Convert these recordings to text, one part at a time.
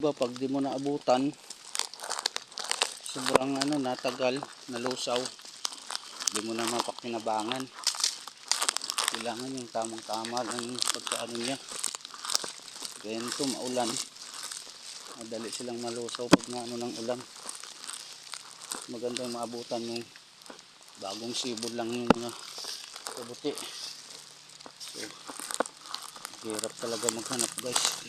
Ba, pag di mo naabutan, sobrang natagal, nalusaw, di mo na mapakinabangan. Kailangan yung tamang-tama lang pagkaano niya. Kaya nito maulan, madali silang malusaw pag ng ulan. Magandang maabutan yung bagong sibol lang yung mga kabuti. So, hirap talaga maghanap guys.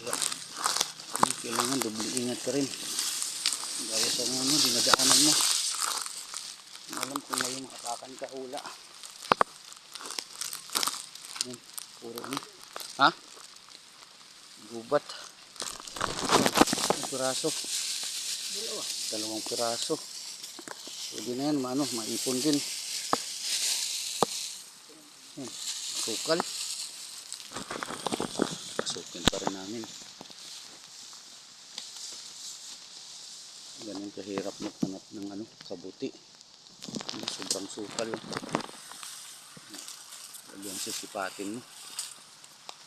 Kailangan doble ingat ka rin. Gaya sa dinadaanan mo. Alam kung may makakakan ka ula. Yan, puro ha? Gubat. Ang piraso. Dalawang piraso. Pwede na yan, maipon din. Yan, sukal. Pasukin pa rin namin. Ganun kahirap maghanap ng kabuti. Sobrang sukal. Lagyan sisipatin mo.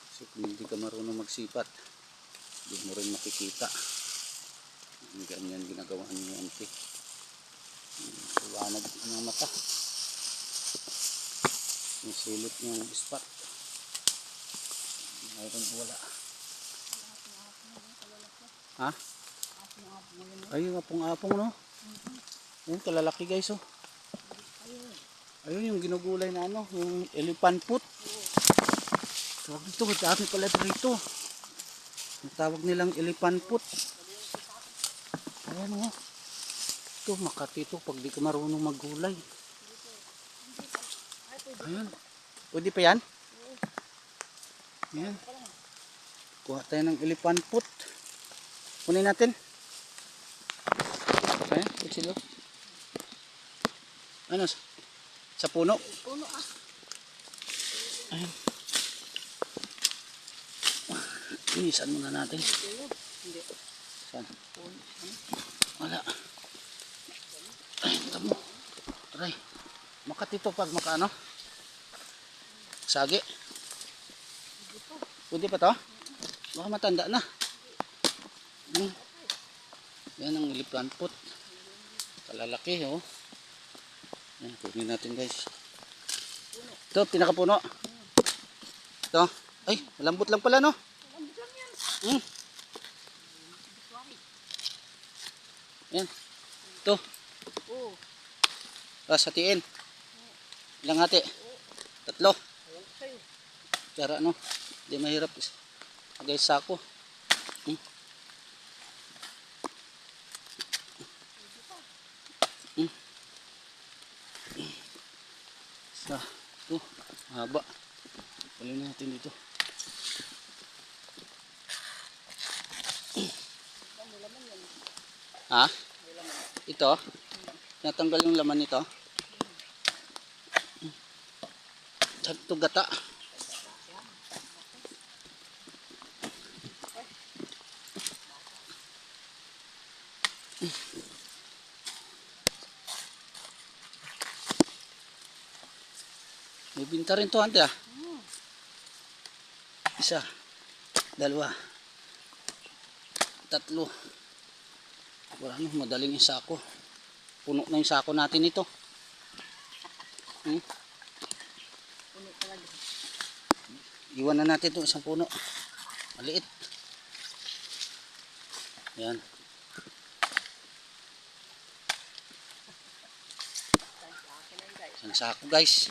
So kung hindi ka marunong magsipat, hindi mo rin makikita. Ganyan ginagawa niyo ante. Iwanag ng mata. Yung silip niya ng spot. Mayroon wala. Ha? Ayun, apong-apong no? Ayun, kalalaki guys oh. Ayun yung ginugulay na yung elephant foot. Tawag ito, dami pala dito. Ang tawag nilang elephant foot. Ayan oh. Ito, makati ito pag di ka marunong maggulay. Ayan. Pwede pa yan? Ayan. Kuha tayo ng elephant foot. Kunin natin. Ayan, kutsilo. Ano? Sa puno? Puno ah. Ayan. Inisan muna natin. Hindi. Saan? Wala. Ay, tamo. Aray. Makatito pag makaano? Sagi. Pwede pa to? Baka matanda na. Yan ang elephant foot. Kalalaki oh. Yan, kunin natin guys. Ito, pinakapuno. Ito. Ay, malambot lang pala no? Malambot lang yan. Yan. Ito. Oo. Hatiin. Ilang hati? 3. Tara no. Hindi mahirap. Guys, sako. Ito, haba. Pulin natin dito. Ha? Ito? Natanggal yung laman nito? Ito gata. May binta rin to ante ah. Isa, 2, 3. Wala madaling yung sako. Puno na yung sako natin ito. Puno talaga. Iwan na natin itong isang puno. Maliit. Yan. Isang sako guys.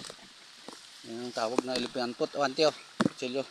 Yan ang tawag na elephant foot. O ante oh. Silyo.